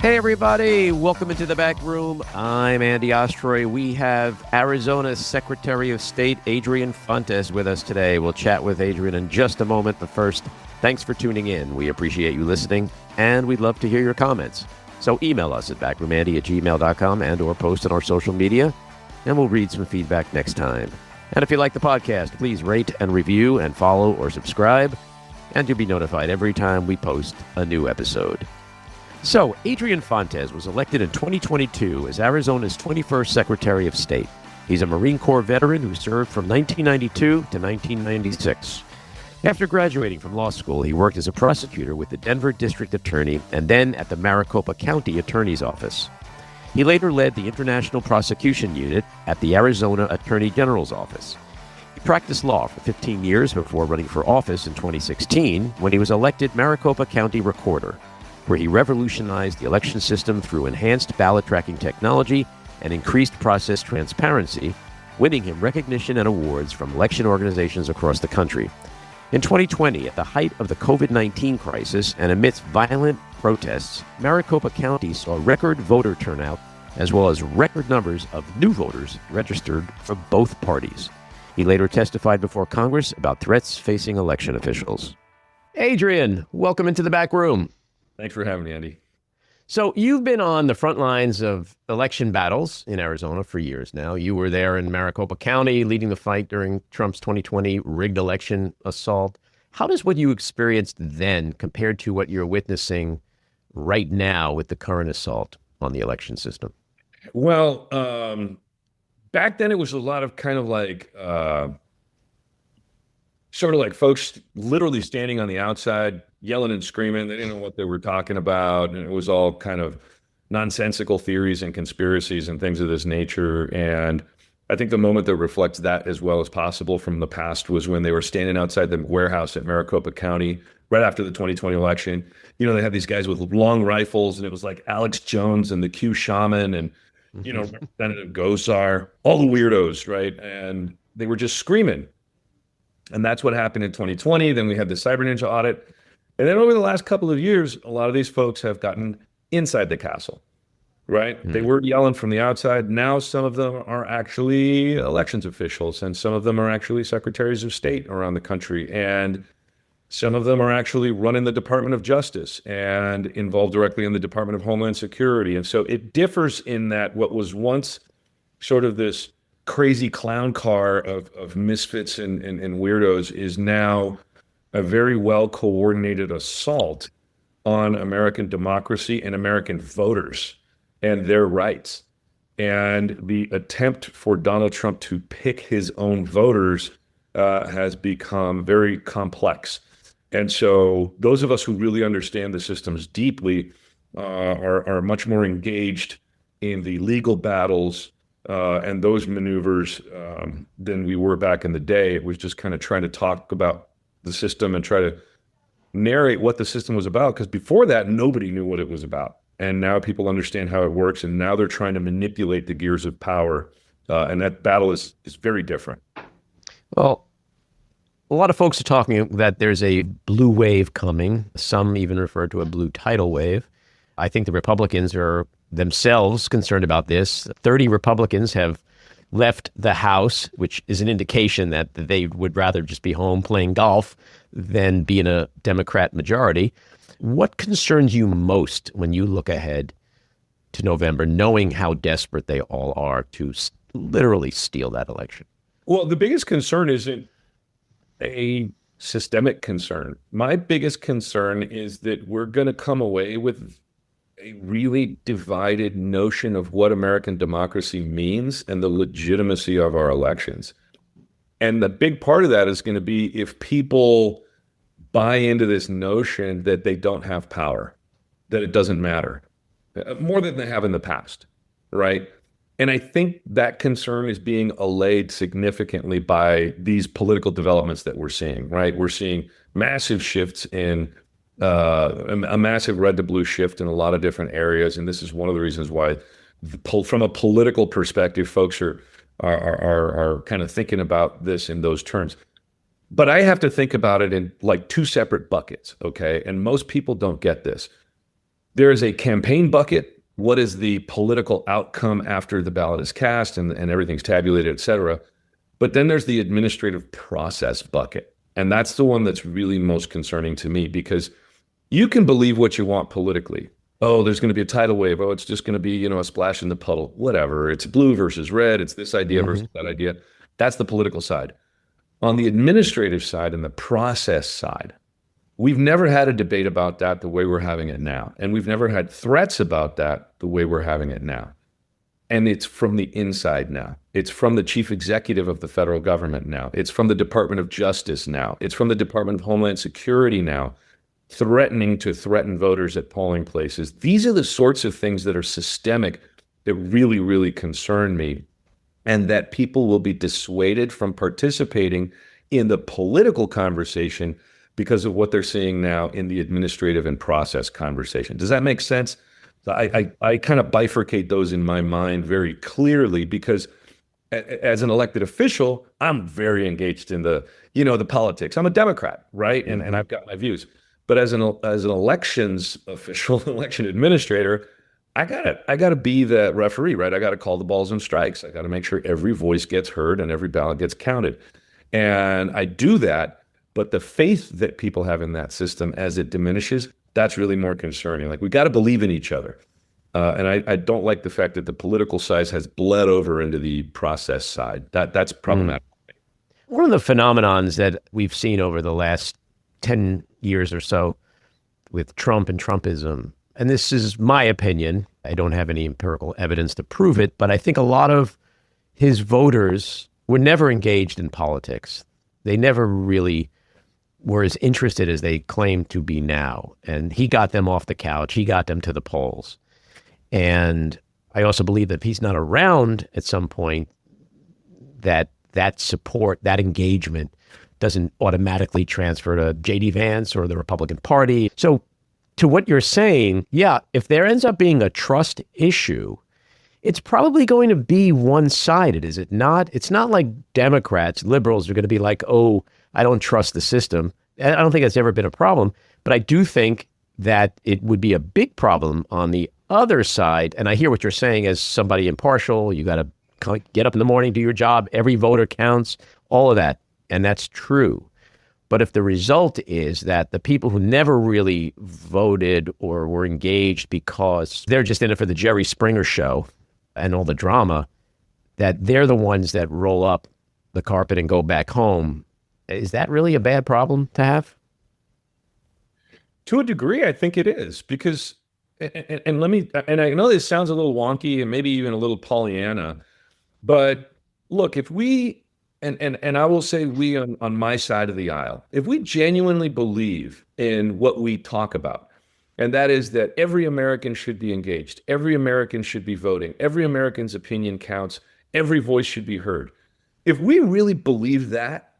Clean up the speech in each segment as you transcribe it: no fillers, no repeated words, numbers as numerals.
Hey everybody, welcome into the back room. I'm Andy Ostroy. We have Arizona's Secretary of State, Adrian Fontes, with us today. We'll chat with Adrian in just a moment, but first, thanks for tuning in. We appreciate you listening, and we'd love to hear your comments. So email us at backroomandy@gmail.com and or post on our social media, and we'll read some feedback next time. And if you like the podcast, please rate and review and follow or subscribe, and you'll be notified every time we post a new episode. So, Adrian Fontes was elected in 2022 as Arizona's 21st Secretary of State. He's a Marine Corps veteran who served from 1992 to 1996. After graduating from law school, he worked as a prosecutor with the Denver District Attorney and then at the Maricopa County Attorney's Office. He later led the International Prosecution Unit at the Arizona Attorney General's Office. He practiced law for 15 years before running for office in 2016 when he was elected Maricopa County Recorder, where he revolutionized the election system through enhanced ballot tracking technology and increased process transparency, winning him recognition and awards from election organizations across the country. In 2020, at the height of the COVID-19 crisis and amidst violent protests, Maricopa County saw record voter turnout as well as record numbers of new voters registered for both parties. He later testified before Congress about threats facing election officials. Adrian, welcome into the back room. Thanks for having me, Andy. So you've been on the front lines of election battles in Arizona for years now. You were there in Maricopa County leading the fight during Trump's 2020 rigged election assault. How does what you experienced then compare to what you're witnessing right now with the current assault on the election system? Well, back then it was a lot of kind of like sort of like folks literally standing on the outside, yelling and screaming. They didn't know what they were talking about. And it was all kind of nonsensical theories and conspiracies and things of this nature. And I think the moment that reflects that as well as possible from the past was when they were standing outside the warehouse at Maricopa County right after the 2020 election. You know, they had these guys with long rifles, and it was like Alex Jones and the Q Shaman and, you know, Representative Gosar, all the weirdos, right? And they were just screaming. And that's what happened in 2020. Then we had the Cyber Ninja audit. And then over the last couple of years, a lot of these folks have gotten inside the castle, right? They were yelling from the outside. Now some of them are actually elections officials, and some of them are actually secretaries of state around the country. And some of them are actually running the Department of Justice and involved directly in the Department of Homeland Security. And so it differs in that what was once sort of this crazy clown car of misfits and weirdos is now a very well coordinated assault on American democracy and American voters and their rights. And the attempt for Donald Trump to pick his own voters has become very complex. And so those of us who really understand the systems deeply are much more engaged in the legal battles and those maneuvers than we were back in the day. It was just kind of trying to talk about the system and try to narrate what the system was about, because before that, nobody knew what it was about. And now people understand how it works, and now they're trying to manipulate the gears of power. And that battle is very different. Well, a lot of folks are talking that there's a blue wave coming. Some even refer to a blue tidal wave. I think the Republicans are themselves concerned about this. 30 Republicans have left the House, which is an indication that they would rather just be home playing golf than be in a Democrat majority. What concerns you most when you look ahead to November, knowing how desperate they all are to literally steal that election? Well, the biggest concern isn't a systemic concern. My biggest concern is that we're going to come away with a really divided notion of what American democracy means and the legitimacy of our elections. And the big part of that is going to be if people buy into this notion that they don't have power, that it doesn't matter, more than they have in the past, right? And I think that concern is being allayed significantly by these political developments that we're seeing, right? We're seeing massive shifts in a massive red to blue shift in a lot of different areas. And this is one of the reasons why, from a political perspective, folks are kind of thinking about this in those terms. But I have to think about it in like two separate buckets, okay? And most people don't get this. There is a campaign bucket. What is the political outcome after the ballot is cast and everything's tabulated, et cetera? But then there's the administrative process bucket. And that's the one that's really most concerning to me, because you can believe what you want politically. Oh, there's going to be a tidal wave. Oh, it's just going to be, a splash in the puddle. Whatever. It's blue versus red. It's this idea versus that idea. That's the political side. On the administrative side and the process side, we've never had a debate about that the way we're having it now. And we've never had threats about that the way we're having it now. And it's from the inside now. It's from the chief executive of the federal government now. It's from the Department of Justice now. It's from the Department of Homeland Security now, threatening to threaten voters at polling places. These are the sorts of things that are systemic that really, really concern me, and that people will be dissuaded from participating in the political conversation because of what they're seeing now in the administrative and process conversation. Does that make sense? I kind of bifurcate those in my mind very clearly, because as an elected official, I'm very engaged in the politics. I'm a Democrat, right? And I've got my views. But as an elections official, election administrator, I gotta be the referee, right? I gotta call the balls and strikes. I gotta make sure every voice gets heard and every ballot gets counted. And I do that, but the faith that people have in that system as it diminishes, that's really more concerning. Like, we gotta believe in each other. And I don't like the fact that the political side has bled over into the process side. That's problematic. One of the phenomenons that we've seen over the last 10 years or so with Trump and Trumpism, and this is my opinion, I don't have any empirical evidence to prove it, but I think a lot of his voters were never engaged in politics. They never really were as interested as they claim to be now. And he got them off the couch. He got them to the polls. And I also believe that if he's not around at some point, that support, that engagement doesn't automatically transfer to J.D. Vance or the Republican Party. So to what you're saying, yeah, if there ends up being a trust issue, it's probably going to be one-sided, is it not? It's not like Democrats, liberals are going to be like, oh, I don't trust the system. I don't think that's ever been a problem. But I do think that it would be a big problem on the other side. And I hear what you're saying as somebody impartial. You got to get up in the morning, do your job. Every voter counts, all of that. And that's true. But if the result is that the people who never really voted or were engaged because they're just in it for the Jerry Springer show and all the drama, that they're the ones that roll up the carpet and go back home, is that really a bad problem to have? To a degree, I think it is, because, and I know this sounds a little wonky and maybe even a little Pollyanna, but look, if we, and I will say we on my side of the aisle, if we genuinely believe in what we talk about, and that is that every American should be engaged, every American should be voting, every American's opinion counts, every voice should be heard. If we really believe that,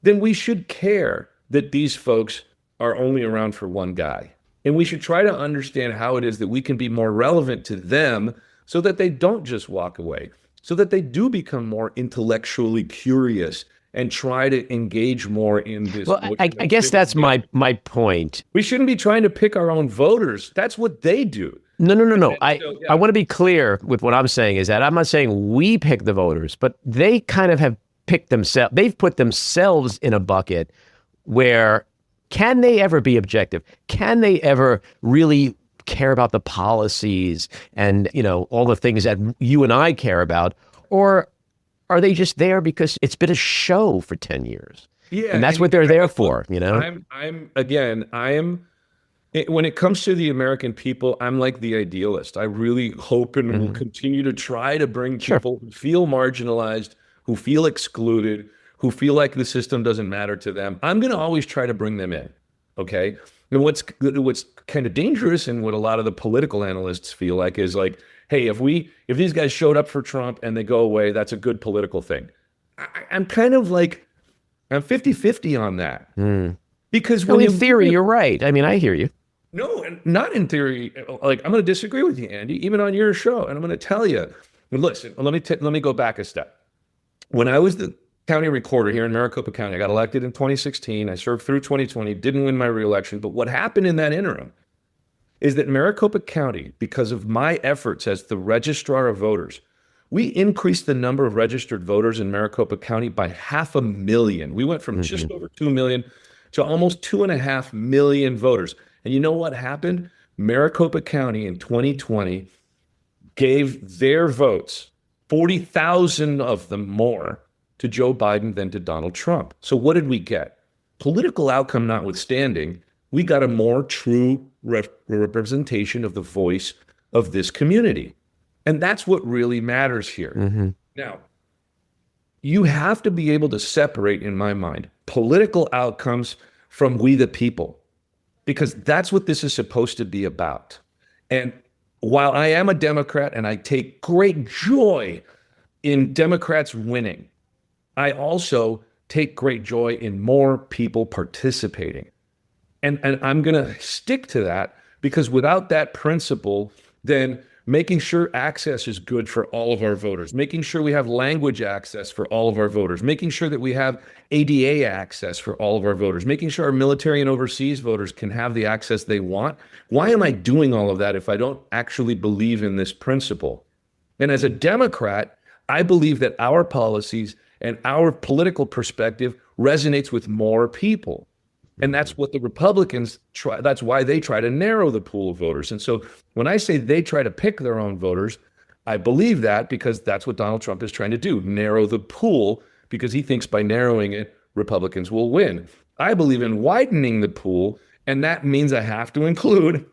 then we should care that these folks are only around for one guy. And we should try to understand how it is that we can be more relevant to them so that they don't just walk away, so that they do become more intellectually curious and try to engage more in this. Well, I guess that's my point. We shouldn't be trying to pick our own voters. That's what they do. No. I want to be clear with what I'm saying is that I'm not saying we pick the voters, but they kind of have picked themselves. They've put themselves in a bucket where, can they ever be objective? Can they ever really care about the policies and, all the things that you and I care about? Or are they just there because it's been a show for 10 years? Yeah. And that's what they're there for, when it comes to the American people, I'm like the idealist. I really hope and will continue to try to bring people who feel marginalized, who feel excluded, who feel like the system doesn't matter to them. I'm going to always try to bring them in. Okay. And what's kind of dangerous and what a lot of the political analysts feel like is like, hey, if these guys showed up for Trump and they go away, that's a good political thing. I'm kind of like, I'm 50-50 on that. Because when in theory, you're right. I mean, I hear you. No, not in theory. Like, I'm going to disagree with you, Andy, even on your show. And I'm going to tell you, listen, let me go back a step. When I was the county recorder here in Maricopa County, I got elected in 2016. I served through 2020, didn't win my reelection. But what happened in that interim is that Maricopa County, because of my efforts as the registrar of voters, we increased the number of registered voters in Maricopa County by 500,000. We went from just over 2 million to almost 2.5 million voters. And you know what happened? Maricopa County in 2020 gave their votes, 40,000 of them more, to Joe Biden than to Donald Trump. So what did we get? Political outcome notwithstanding, we got a more true representation of the voice of this community. And that's what really matters here. Now, you have to be able to separate, in my mind, political outcomes from we the people, because that's what this is supposed to be about. And while I am a Democrat and I take great joy in Democrats winning, I also take great joy in more people participating. And I'm going to stick to that, because without that principle, then making sure access is good for all of our voters, making sure we have language access for all of our voters, making sure that we have ADA access for all of our voters, making sure our military and overseas voters can have the access they want. Why am I doing all of that if I don't actually believe in this principle? And as a Democrat, I believe that our policies and our political perspective resonates with more people. And that's what the Republicans try. That's why they try to narrow the pool of voters. And so when I say they try to pick their own voters, I believe that because that's what Donald Trump is trying to do, narrow the pool, because he thinks by narrowing it, Republicans will win. I believe in widening the pool, and that means I have to include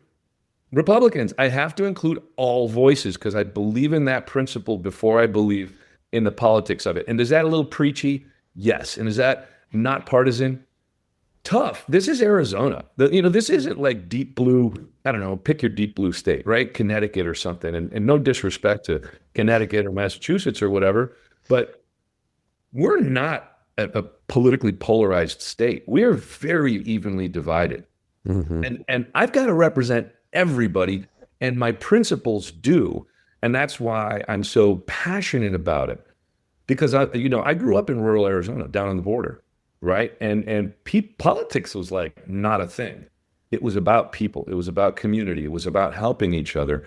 Republicans. I have to include all voices, because I believe in that principle before I believe in the politics of it. And is that a little preachy? Yes. And is that not partisan? Tough. This is Arizona. This isn't like deep blue. I don't know, pick your deep blue state, right? Connecticut or something. And no disrespect to Connecticut or Massachusetts or whatever, but we're not a politically polarized state. We are very evenly divided. And I've got to represent everybody, and my principles do. And that's why I'm so passionate about it, because I grew up in rural Arizona, down on the border. Right. And politics was like not a thing. It was about people. It was about community. It was about helping each other.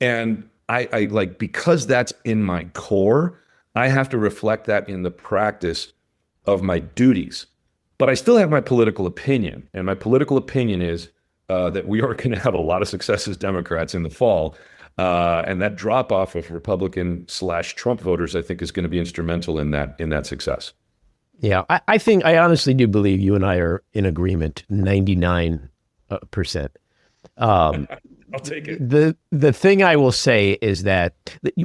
And I like, because that's in my core, I have to reflect that in the practice of my duties. But I still have my political opinion. And my political opinion is that we are going to have a lot of success as Democrats in the fall. And that drop off of Republican/Trump voters, I think, is going to be instrumental in that success. Yeah, I honestly do believe you and I are in agreement 99%. I'll take it. The thing I will say is that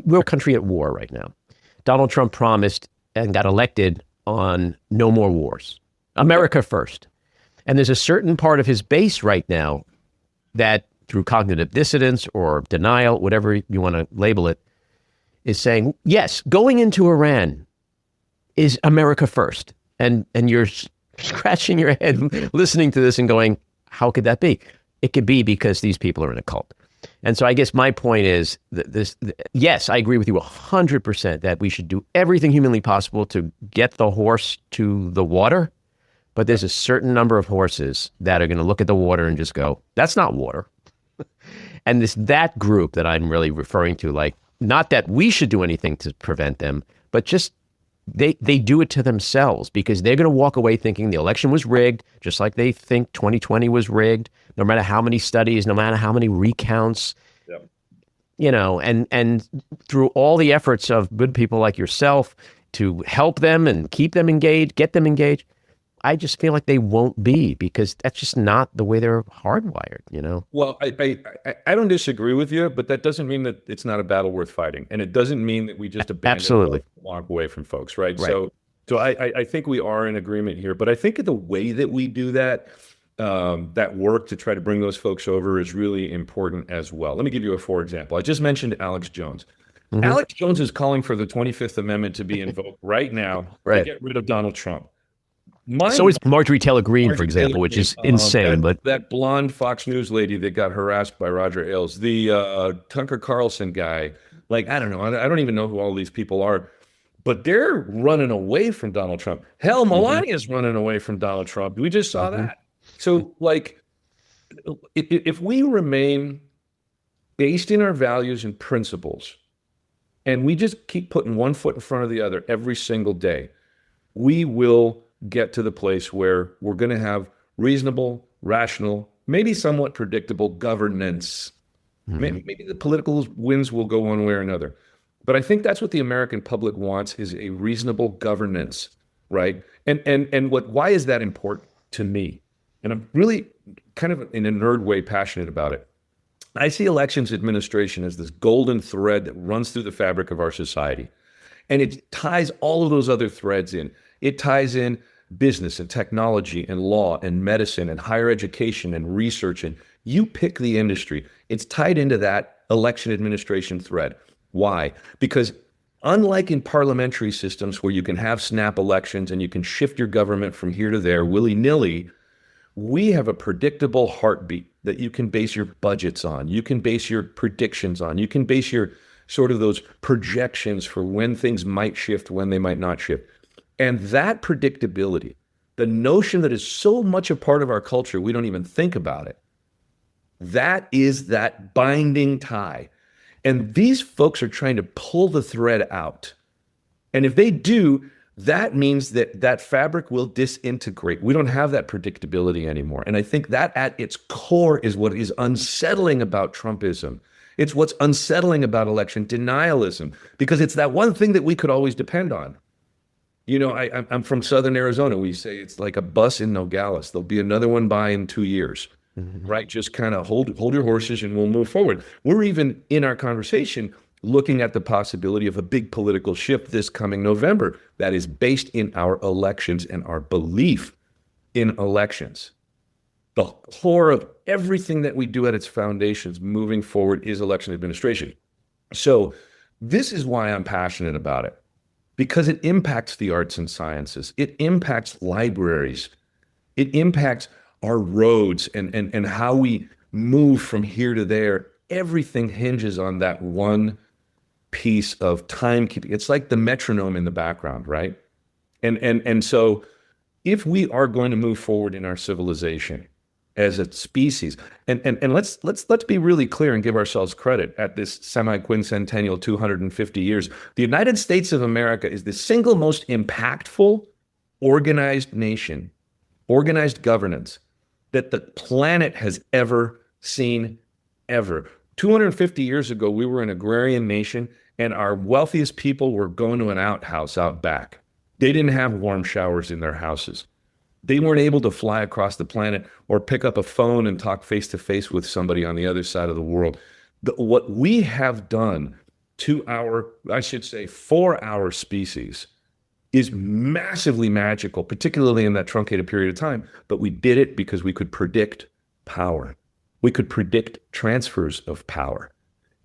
we're a country at war right now. Donald Trump promised and got elected on no more wars. America first. And there's a certain part of his base right now that, through cognitive dissonance or denial, whatever you want to label it, is saying, yes, going into Iran is America first. And you're scratching your head listening to this and going, how could that be? It could be because these people are in a cult. And so I guess my point is that yes, I agree with you 100% that we should do everything humanly possible to get the horse to the water. But there's a certain number of horses that are going to look at the water and just go, that's not water. And that group that I'm really referring to, like, not that we should do anything to prevent them, but just they do it to themselves, because they're going to walk away thinking the election was rigged, just like they think 2020 was rigged, no matter how many studies, no matter how many recounts, and through all the efforts of good people like yourself to help them and keep them engaged, get them engaged, I just feel like they won't be, because that's just not the way they're hardwired, Well, I don't disagree with you, but that doesn't mean that it's not a battle worth fighting. And it doesn't mean that we just abandon and walk away from folks, right? So I think we are in agreement here, but I think the way that we do that, that work to try to bring those folks over is really important as well. Let me give you a for example. I just mentioned Alex Jones. Alex Jones is calling for the 25th Amendment to be invoked right now to get rid of Donald Trump. So is Marjorie Taylor Greene, for example, which is insane. But that blonde Fox News lady that got harassed by Roger Ailes, the Tucker Carlson guy, like, I don't know. I don't even know who all these people are, but they're running away from Donald Trump. Hell, Melania's running away from Donald Trump. We just saw that. So, like, If we remain based in our values and principles, and we just keep putting one foot in front of the other every single day, we will get to the place where we're going to have reasonable, rational, maybe somewhat predictable governance. Maybe the political winds will go one way or another. But I think that's what the American public wants, is a reasonable governance, right? And why is that important to me? And I'm really kind of in a nerd way passionate about it. I see elections administration as this golden thread that runs through the fabric of our society. And it ties all of those other threads in. It ties in business and technology and law and medicine and higher education and research. And you pick the industry. It's tied into that election administration thread. Why? Because unlike in parliamentary systems where you can have snap elections and you can shift your government from here to there willy-nilly, we have a predictable heartbeat that you can base your budgets on. You can base your predictions on. You can base your sort of those projections for when things might shift, when they might not shift. And that predictability, the notion that is so much a part of our culture, we don't even think about it. That is that binding tie. And these folks are trying to pull the thread out. And if they do, that means that that fabric will disintegrate. We don't have that predictability anymore. And I think that at its core is what is unsettling about Trumpism. It's what's unsettling about election denialism, because it's that one thing that we could always depend on. You know, I'm from Southern Arizona. We say it's like a bus in Nogales. There'll be another one by in 2 years, right? Just kind of hold your horses and we'll move forward. We're even in our conversation looking at the possibility of a big political shift this coming November that is based in our elections and our belief in elections. The core of everything that we do at its foundations moving forward is election administration. So this is why I'm passionate about it, because it impacts the arts and sciences. It impacts libraries. It impacts our roads and how we move from here to there. Everything hinges on that one piece of timekeeping. It's like the metronome in the background, right? And so if we are going to move forward in our civilization as a species, and let's be really clear and give ourselves credit at this semi-quincentennial 250 years, the United States of America is the single most impactful organized nation, organized governance that the planet has ever seen, ever. 250 years ago, we were an agrarian nation, and our wealthiest people were going to an outhouse out back. They didn't have warm showers in their houses. They weren't able to fly across the planet or pick up a phone and talk face-to-face with somebody on the other side of the world. What we have done to our, I should say, for our species is massively magical, particularly in that truncated period of time. But we did it because we could predict power. We could predict transfers of power.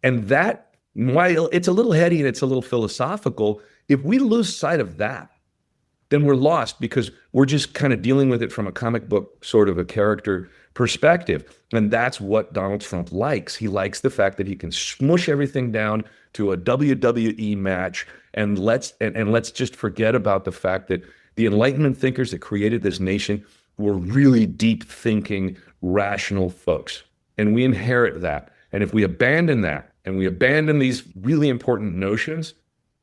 And that, while it's a little heady and it's a little philosophical, if we lose sight of that, then we're lost, because we're just kind of dealing with it from a comic book sort of a character perspective. And that's what Donald Trump likes. He likes the fact that he can smush everything down to a WWE match, and let's just forget about the fact that the Enlightenment thinkers that created this nation were really deep thinking, rational folks. And we inherit that. And if we abandon that and we abandon these really important notions,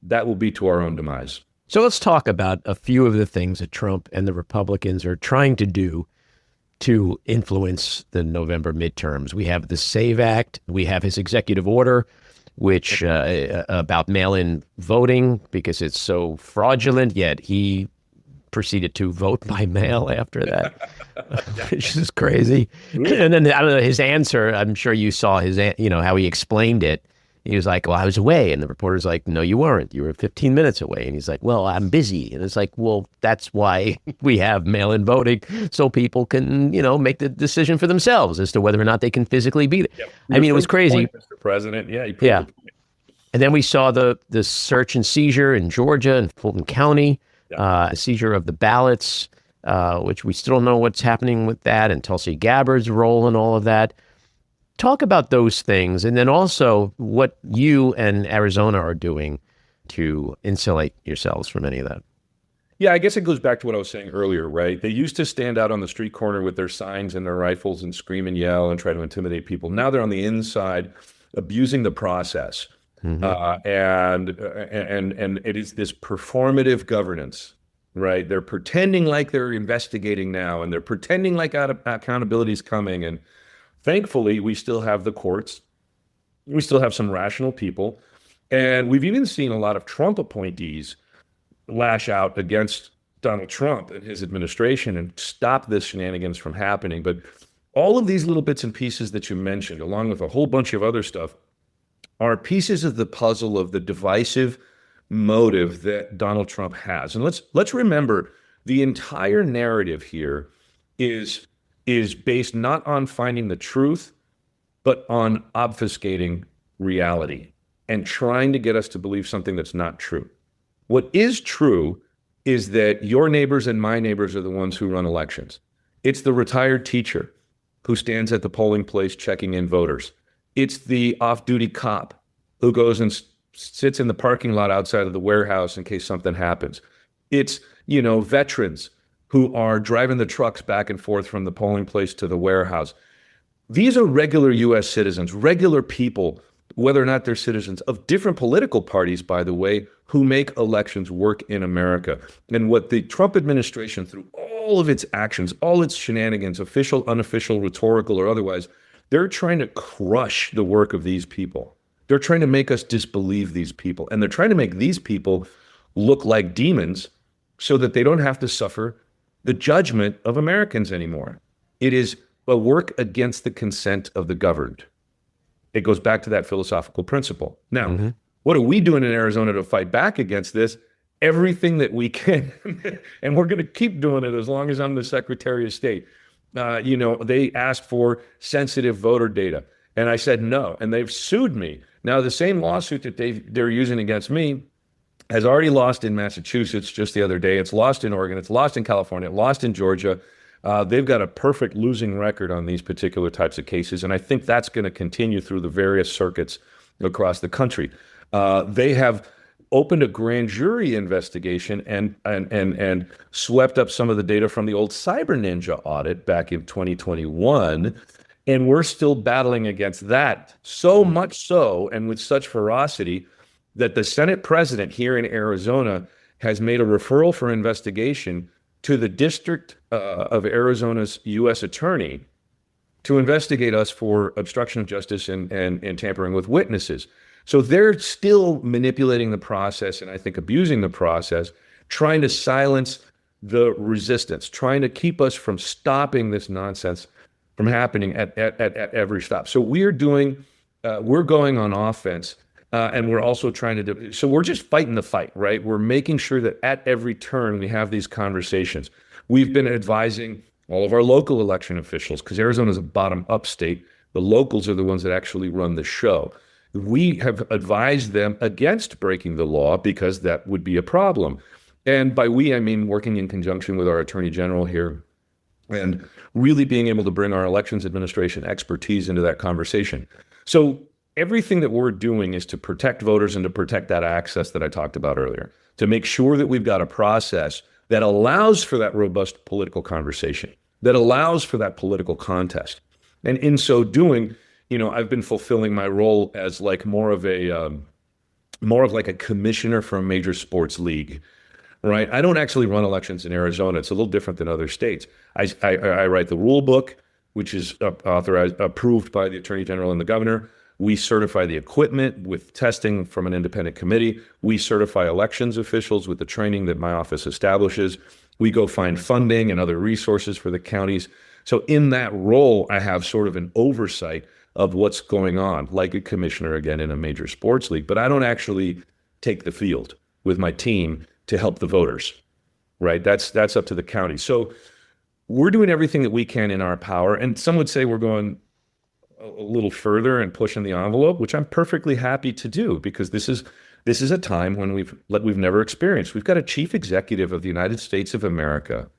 that will be to our own demise. So let's talk about a few of the things that Trump and the Republicans are trying to do to influence the November midterms. We have the SAVE Act. We have his executive order, which about mail-in voting, because it's so fraudulent, yet he proceeded to vote by mail after that, which is crazy. And then, I don't know, his answer, I'm sure you saw his, how he explained it. He was like, well, I was away. And the reporter's like, no, you weren't. You were 15 minutes away. And he's like, well, I'm busy. And it's like, well, that's why we have mail-in voting, so people can, make the decision for themselves as to whether or not they can physically be there. Yep. I mean, it was crazy. Point, Mr. President. Yeah. Yeah. And then we saw the search and seizure in Georgia and Fulton County, seizure of the ballots, which we still don't know what's happening with that, and Tulsi Gabbard's role in all of that. Talk about those things, and then also what you and Arizona are doing to insulate yourselves from any of that. Yeah, I guess it goes back to what I was saying earlier, right? They used to stand out on the street corner with their signs and their rifles and scream and yell and try to intimidate people. Now they're on the inside, abusing the process, and it is this performative governance, right? They're pretending like they're investigating now, and they're pretending like accountability is coming. And thankfully, we still have the courts. We still have some rational people, and we've even seen a lot of Trump appointees lash out against Donald Trump and his administration and stop this shenanigans from happening. But all of these little bits and pieces that you mentioned, along with a whole bunch of other stuff, are pieces of the puzzle of the divisive motive that Donald Trump has. And let's remember, the entire narrative here is based not on finding the truth, but on obfuscating reality and trying to get us to believe something that's not true. What is true is that your neighbors and my neighbors are the ones who run elections. It's the retired teacher who stands at the polling place checking in voters. It's the off-duty cop who goes and sits in the parking lot outside of the warehouse in case something happens. It's, veterans who are driving the trucks back and forth from the polling place to the warehouse. These are regular U.S. citizens, regular people, whether or not they're citizens of different political parties, by the way, who make elections work in America. And what the Trump administration, through all of its actions, all its shenanigans, official, unofficial, rhetorical, or otherwise, they're trying to crush the work of these people. They're trying to make us disbelieve these people. And they're trying to make these people look like demons so that they don't have to suffer the judgment of Americans anymore. It is a work against the consent of the governed. It goes back to that philosophical principle. Now, what are we doing in Arizona to fight back against this? Everything that we can. And we're going to keep doing it as long as I'm the Secretary of State. They asked for sensitive voter data. And I said no. And they've sued me. Now, the same lawsuit that they're using against me has already lost in Massachusetts just the other day. It's lost in Oregon. It's lost in California. Lost in Georgia. They've got a perfect losing record on these particular types of cases, and I think that's going to continue through the various circuits across the country. They have opened a grand jury investigation and swept up some of the data from the old Cyber Ninja audit back in 2021, and we're still battling against that. So much so, and with such ferocity, that the Senate president here in Arizona has made a referral for investigation to the District of Arizona's U.S. Attorney to investigate us for obstruction of justice and tampering with witnesses. So they're still manipulating the process and I think abusing the process, trying to silence the resistance, trying to keep us from stopping this nonsense from happening at every stop. So we're going on offense. And we're also trying to so we're just fighting the fight, right? We're making sure that at every turn we have these conversations. We've been advising all of our local election officials, because Arizona is a bottom-up state. The locals are the ones that actually run the show. We have advised them against breaking the law because that would be a problem. And by we, I mean working in conjunction with our Attorney General here and really being able to bring our elections administration expertise into that conversation. So everything that we're doing is to protect voters and to protect that access that I talked about earlier, to make sure that we've got a process that allows for that robust political conversation, that allows for that political contest. And in so doing, I've been fulfilling my role as like more of like a commissioner for a major sports league, right? I don't actually run elections in Arizona. It's a little different than other states. I write the rule book, which is approved by the Attorney General and the governor. We certify the equipment with testing from an independent committee. We certify elections officials with the training that my office establishes. We go find funding and other resources for the counties. So in that role, I have sort of an oversight of what's going on, like a commissioner again in a major sports league. But I don't actually take the field with my team to help the voters, right? That's up to the county. So we're doing everything that we can in our power. And some would say we're going a little further and pushing the envelope, which I'm perfectly happy to do, because this is a time when we've never experienced. We've got a chief executive of the United States of America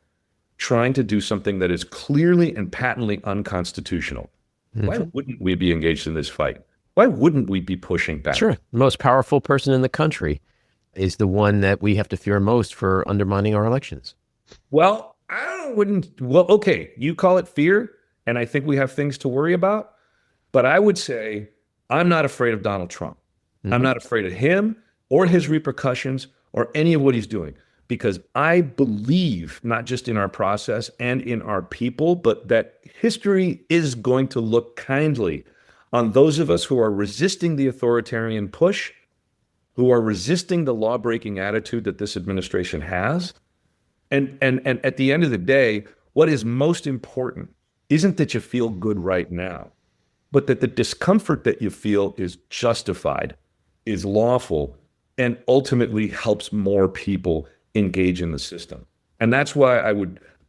trying to do something that is clearly and patently unconstitutional. Why wouldn't we be engaged in this fight? Why wouldn't we be pushing back? Sure. Most powerful person in the country. is the one that we have to fear most for undermining our elections. Well, well, okay, you call it fear, and I think we have things to worry about, but I would say I'm not afraid of Donald Trump. I'm not afraid of him or his repercussions or any of what he's doing, because I believe not just in our process and in our people, but that history is going to look kindly on those of us who are resisting the authoritarian push, who are resisting the law-breaking attitude that this administration has. And at the end of the day, what is most important isn't that you feel good right now, but that the discomfort that you feel is justified, is lawful, and ultimately helps more people engage in the system. And that's why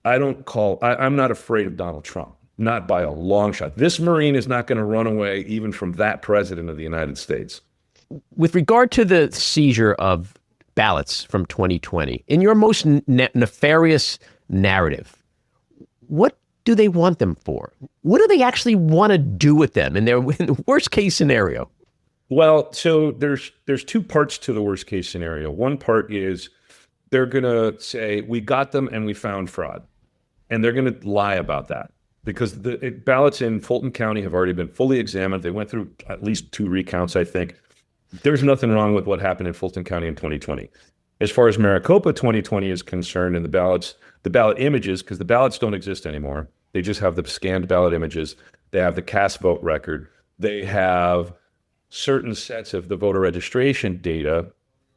I'm not afraid of Donald Trump, not by a long shot. This Marine is not going to run away even from that president of the United States. With regard to the seizure of ballots from 2020, in your most nefarious narrative, what do they want them for? What do they actually want to do with them in the worst case scenario? Well, so there's two parts to the worst case scenario. One part is they're going to say, we got them and we found fraud. And they're going to lie about that, because the ballots in Fulton County have already been fully examined. They went through at least 2 recounts, I think. There's nothing wrong with what happened in Fulton County in 2020. As far as Maricopa 2020 is concerned, and the ballot images, because the ballots don't exist anymore. They just have the scanned ballot images. They have the cast vote record. They have certain sets of the voter registration data.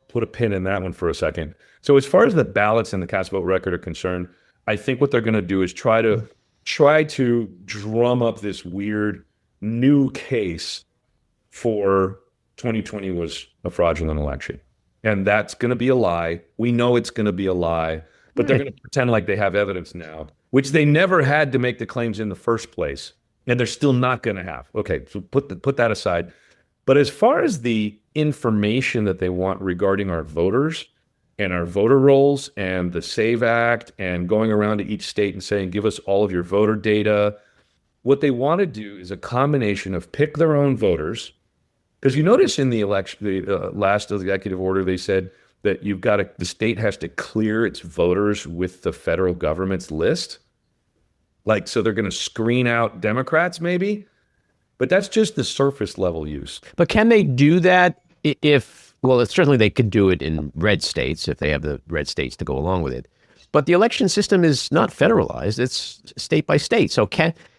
Put a pin in that one for a second. So as far as the ballots and the cast vote record are concerned, I think what they're going to do is try to drum up this weird new case for 2020 was a fraudulent election. And that's going to be a lie. We know it's going to be a lie, but they're going to pretend like they have evidence now, which they never had to make the claims in the first place. And they're still not going to have. Okay, so put that aside. But as far as the information that they want regarding our voters and our voter rolls and the SAVE Act and going around to each state and saying, give us all of your voter data, what they want to do is a combination of pick their own voters. Because you notice in the election, the last executive order, they said that the state has to clear its voters with the federal government's list. Like, so they're going to screen out Democrats maybe, but that's just the surface level use. But can they do that certainly they could do it in red states if they have the red states to go along with it. But the election system is not federalized. It's state by state. So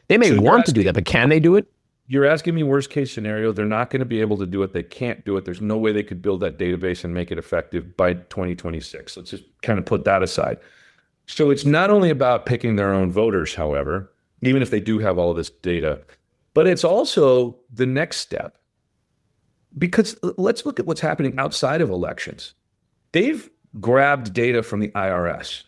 they may want to do that, but can they do it? You're asking me worst case scenario. They're not going to be able to do it. They can't do it. There's no way they could build that database and make it effective by 2026. Let's just kind of put that aside. So it's not only about picking their own voters, however, even if they do have all of this data, but it's also the next step. Because let's look at what's happening outside of elections. They've grabbed data from the IRS.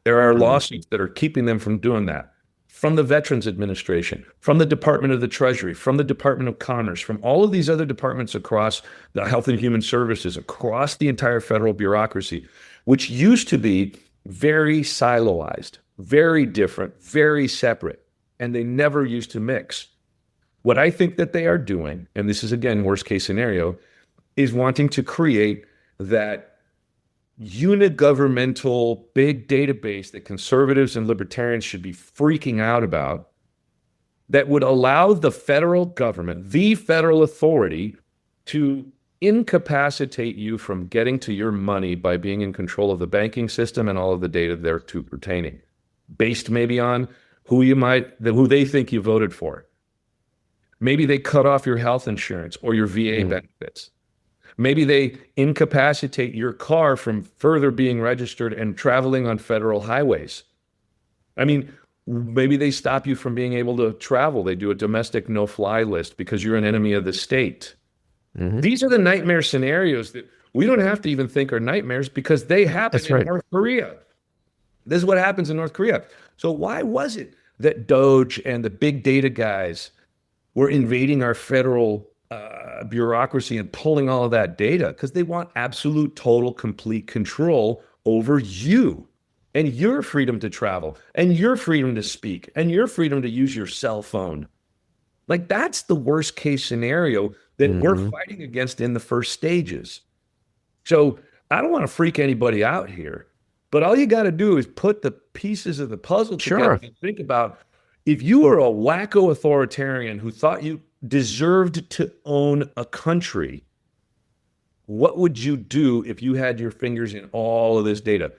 There are lawsuits that are keeping them from doing that. From the Veterans Administration, from the Department of the Treasury, from the Department of Commerce, from all of these other departments across the Health and Human Services, across the entire federal bureaucracy, which used to be very siloized, very different, very separate, and they never used to mix. What I think that they are doing, and this is again worst case scenario, is wanting to create that unigovernmental big database that conservatives and libertarians should be freaking out about, that would allow the federal government, the federal authority, to incapacitate you from getting to your money by being in control of the banking system and all of the data thereto pertaining, based maybe on who they think you voted for. Maybe they cut off your health insurance or your VA benefits. Maybe they incapacitate your car from further being registered and traveling on federal highways. I mean, maybe they stop you from being able to travel. They do a domestic no-fly list because you're an enemy of the state. These are the nightmare scenarios that we don't have to even think are nightmares, because they happen in North Korea. This is what happens in North Korea. So why was it that Doge and the big data guys were invading our federal bureaucracy and pulling all of that data? Because they want absolute, total, complete control over you and your freedom to travel and your freedom to speak and your freedom to use your cell phone. Like, that's the worst case scenario that we're fighting against in the first stages. So I don't want to freak anybody out here, but all you got to do is put the pieces of the puzzle together and think about if you were a wacko authoritarian who thought you deserved to own a country, what would you do if you had your fingers in all of this data?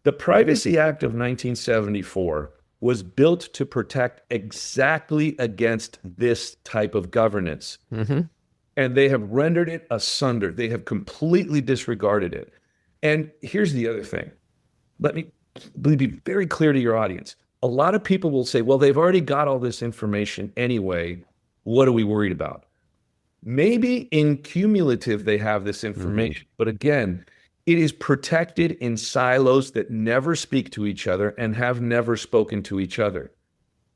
The Privacy Act of 1974 was built to protect exactly against this type of governance. Mm-hmm. And they have rendered it asunder. They have completely disregarded it. And here's the other thing. Let me be very clear to your audience. A lot of people will say, well, they've already got all this information anyway. What are we worried about? Maybe in cumulative, they have this information. Mm-hmm. But again, it is protected in silos that never speak to each other and have never spoken to each other.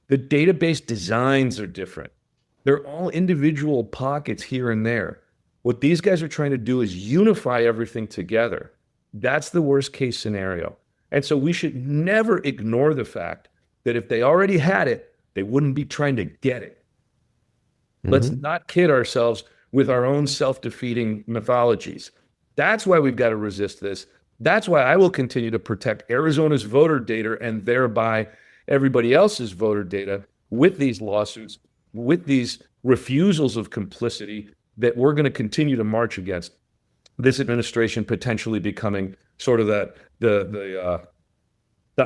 The database designs are different. They're all individual pockets here and there. What these guys are trying to do is unify everything together. That's the worst case scenario. And so we should never ignore the fact that if they already had it, they wouldn't be trying to get it. Mm-hmm. Let's not kid ourselves with our own self-defeating mythologies. That's why we've got to resist this. That's why I will continue to protect Arizona's voter data and thereby everybody else's voter data with these lawsuits, with these refusals of complicity that we're going to continue to march against. This administration potentially becoming sort of the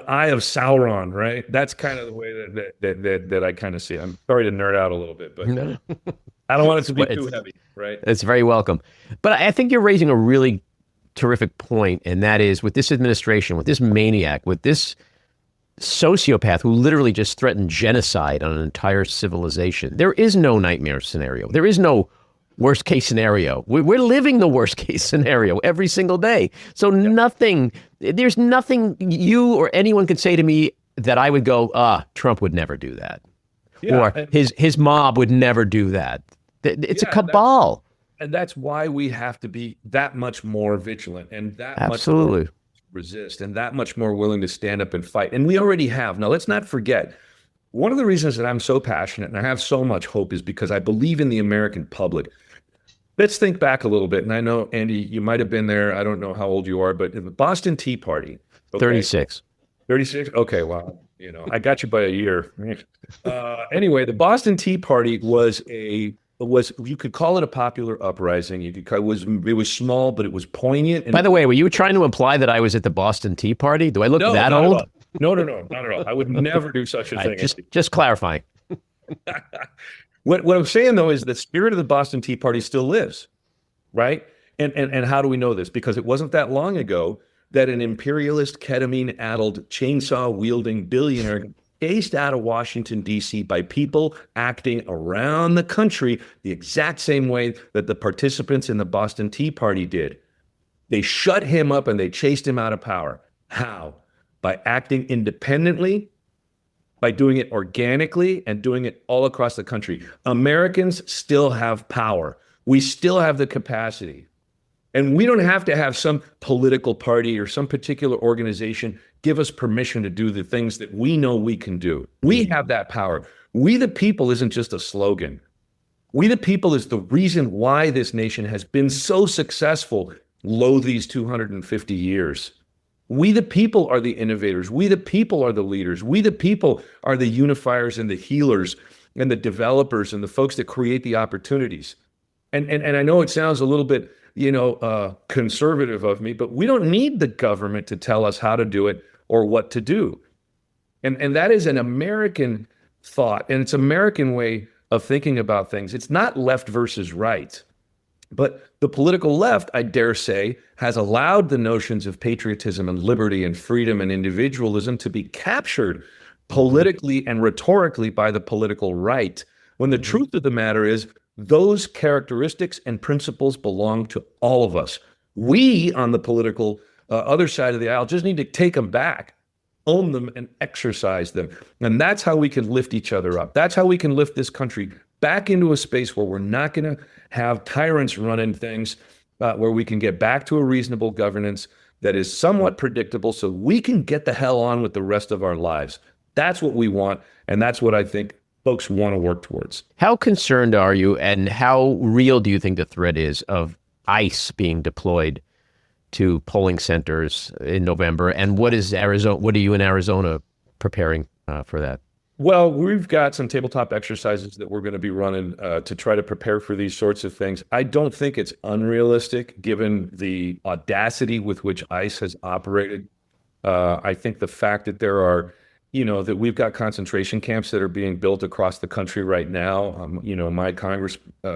eye of Sauron, right? That's kind of the way that I kind of see it. I'm sorry to nerd out a little bit, but I don't want it to be too heavy, right? It's very welcome. But I think you're raising a really terrific point, and that is with this administration, with this maniac, with this sociopath who literally just threatened genocide on an entire civilization, there is no nightmare scenario. There is no worst case scenario. We're living the worst case scenario every single day. So there's nothing you or anyone could say to me that I would go, Trump would never do that. Yeah, or his mob would never do that. It's a cabal. And that's why we have to be that much more vigilant and that Absolutely. much more resist and that much more willing to stand up and fight. And we already have. Now, let's not forget, one of the reasons that I'm so passionate and I have so much hope is because I believe in the American public. Let's think back a little bit. And I know, Andy, you might have been there. I don't know how old you are, but in the Boston Tea Party. Okay, 36. 36? Okay, wow. I got you by a year. Anyway, the Boston Tea Party was you could call it a popular uprising. It was small, but it was poignant. And by the way, were you trying to imply that I was at the Boston Tea Party? Do I look that old? No, not at all. I would never do such a thing. Just clarifying. What I'm saying, though, is the spirit of the Boston Tea Party still lives, right? And how do we know this? Because it wasn't that long ago that an imperialist, ketamine-addled, chainsaw-wielding billionaire chased out of Washington, D.C. by people acting around the country the exact same way that the participants in the Boston Tea Party did. They shut him up and they chased him out of power. How? By acting independently, by doing it organically and doing it all across the country. Americans still have power. We still have the capacity. And we don't have to have some political party or some particular organization give us permission to do the things that we know we can do. We have that power. We the people isn't just a slogan. We the people is the reason why this nation has been so successful these 250 years. We the people are the innovators. We the people are the leaders. We the people are the unifiers and the healers and the developers and the folks that create the opportunities. And I know it sounds a little bit, conservative of me, but we don't need the government to tell us how to do it or what to do. And that is an American thought, and it's an American way of thinking about things. It's not left versus right. But the political left, I dare say, has allowed the notions of patriotism and liberty and freedom and individualism to be captured politically and rhetorically by the political right, when the truth of the matter is those characteristics and principles belong to all of us. We, on the political other side of the aisle, just need to take them back, own them, and exercise them. And that's how we can lift each other up. That's how we can lift this country back into a space where we're not going to have tyrants running things, where we can get back to a reasonable governance that is somewhat predictable so we can get the hell on with the rest of our lives. That's what we want, and that's what I think folks want to work towards. How concerned are you, and how real do you think the threat is of ICE being deployed to polling centers in November? And what are you in Arizona preparing for that? Well, we've got some tabletop exercises that we're going to be running to try to prepare for these sorts of things. I don't think it's unrealistic given the audacity with which ICE has operated. I think the fact that there are, that we've got concentration camps that are being built across the country right now. My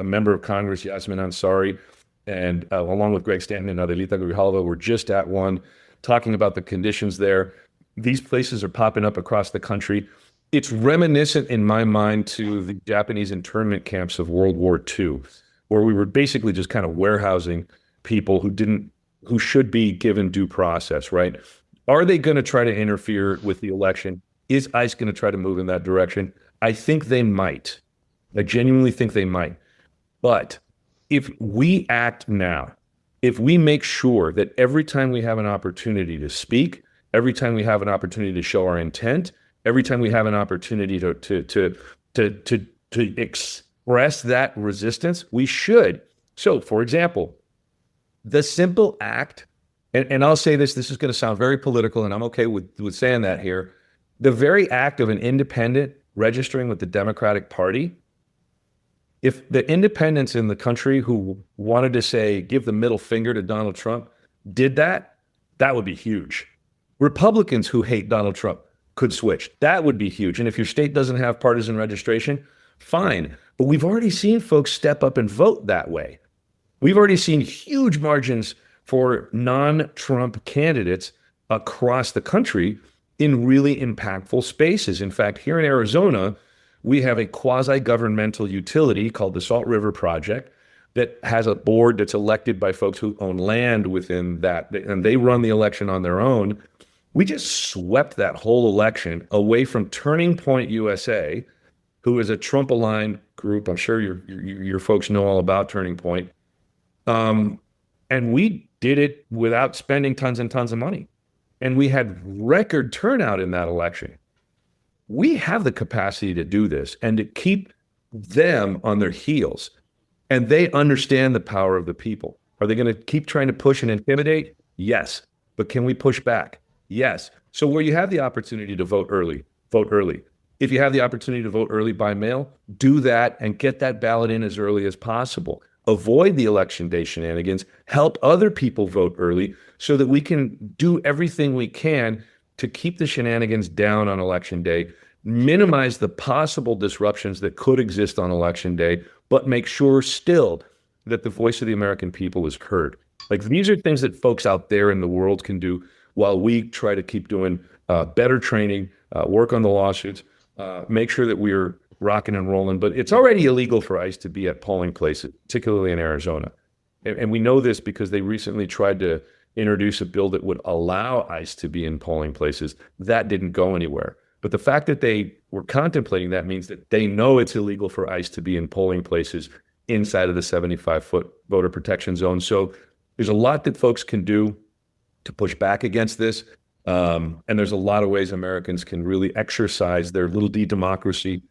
member of Congress, Yasmin Ansari, and along with Greg Stanton and Adelita Grijalva, we're just at one talking about the conditions there. These places are popping up across the country. It's reminiscent in my mind to the Japanese internment camps of World War II, where we were basically just kind of warehousing people who should be given due process, right? Are they going to try to interfere with the election? Is ICE going to try to move in that direction? I think they might. I genuinely think they might. But if we act now, if we make sure that every time we have an opportunity to speak, every time we have an opportunity to show our intent, every time we have an opportunity to express that resistance, we should. So, for example, the simple act, and I'll say this is going to sound very political, and I'm okay with saying that here. The very act of an independent registering with the Democratic Party, if the independents in the country who wanted to say, give the middle finger to Donald Trump, did that, that would be huge. Republicans who hate Donald Trump could switch. That would be huge. And if your state doesn't have partisan registration, fine. But we've already seen folks step up and vote that way. We've already seen huge margins for non-Trump candidates across the country in really impactful spaces. In fact, here in Arizona, we have a quasi-governmental utility called the Salt River Project that has a board that's elected by folks who own land within that, and they run the election on their own. We just swept that whole election away from Turning Point USA, who is a Trump-aligned group. I'm sure your folks know all about Turning Point. And we did it without spending tons and tons of money. And we had record turnout in that election. We have the capacity to do this and to keep them on their heels. And they understand the power of the people. Are they going to keep trying to push and intimidate? Yes. But can we push back? Yes. So where you have the opportunity to vote early, vote early. If you have the opportunity to vote early by mail, do that and get that ballot in as early as possible. Avoid the election day shenanigans. Help other people vote early so that we can do everything we can to keep the shenanigans down on election day, minimize the possible disruptions that could exist on election day, but make sure still that the voice of the American people is heard. Like, these are things that folks out there in the world can do while we try to keep doing better training, work on the lawsuits, make sure that we're rocking and rolling. But it's already illegal for ICE to be at polling places, particularly in Arizona. And we know this because they recently tried to introduce a bill that would allow ICE to be in polling places. That didn't go anywhere. But the fact that they were contemplating that means that they know it's illegal for ICE to be in polling places inside of the 75-foot voter protection zone. So there's a lot that folks can do to push back against this. And there's a lot of ways Americans can really exercise their little d democracy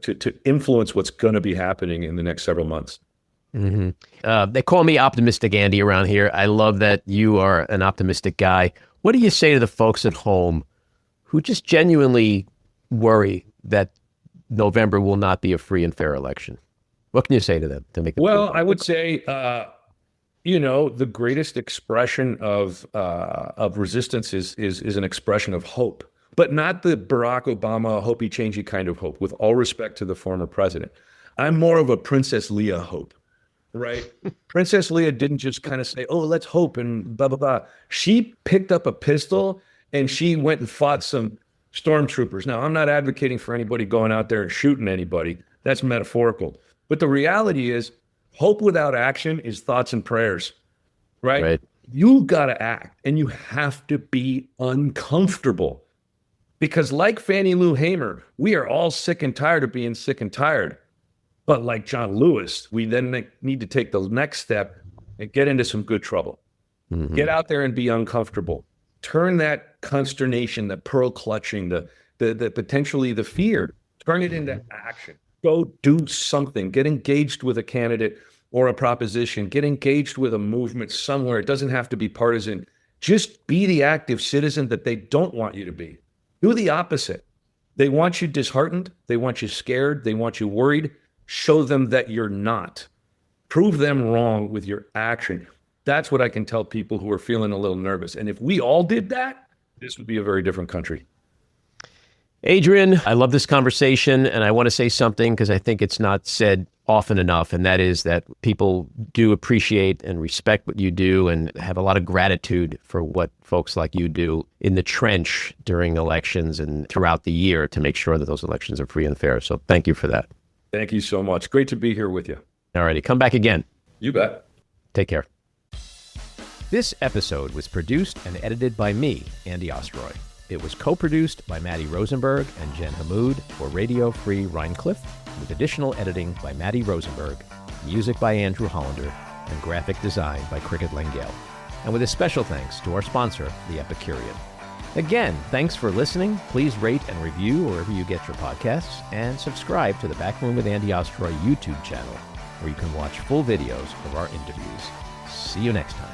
to influence what's going to be happening in the next several months. Mm-hmm. They call me Optimistic Andy around here. I love that you are an optimistic guy. What do you say to the folks at home who just genuinely worry that November will not be a free and fair election? What can you say to them to make them feel better? I would say, the greatest expression of resistance is an expression of hope, but not the Barack Obama hopey changey kind of hope, with all respect to the former president. I'm more of a Princess Leia hope, right? Princess Leia didn't just kind of say, oh, let's hope and blah, blah, blah. She picked up a pistol and she went and fought some stormtroopers. Now, I'm not advocating for anybody going out there and shooting anybody. That's metaphorical. But the reality is, hope without action is thoughts and prayers, right? You got to act, and you have to be uncomfortable. Because like Fannie Lou Hamer, we are all sick and tired of being sick and tired. But like John Lewis, we then need to take the next step and get into some good trouble. Mm-hmm. Get out there and be uncomfortable. Turn that consternation, the pearl clutching, the potentially the fear, turn it into action. Go do something. Get engaged with a candidate or a proposition. Get engaged with a movement somewhere. It doesn't have to be partisan. Just be the active citizen that they don't want you to be. Do the opposite. They want you disheartened. They want you scared. They want you worried. Show them that you're not. Prove them wrong with your action. That's what I can tell people who are feeling a little nervous. And if we all did that, this would be a very different country. Adrian, I love this conversation, and I want to say something because I think it's not said often enough, and that is that people do appreciate and respect what you do and have a lot of gratitude for what folks like you do in the trench during elections and throughout the year to make sure that those elections are free and fair. So thank you for that. Thank you so much. Great to be here with you. All righty. Come back again. You bet. Take care. This episode was produced and edited by me, Andy Ostroy. It was co-produced by Maddie Rosenberg and Jen Hammoud for Radio Free Rhinecliff, with additional editing by Maddie Rosenberg, music by Andrew Hollander, and graphic design by Cricket Langell. And with a special thanks to our sponsor, The Epicurean. Again, thanks for listening. Please rate and review wherever you get your podcasts, and subscribe to the Backroom with Andy Ostroy YouTube channel, where you can watch full videos of our interviews. See you next time.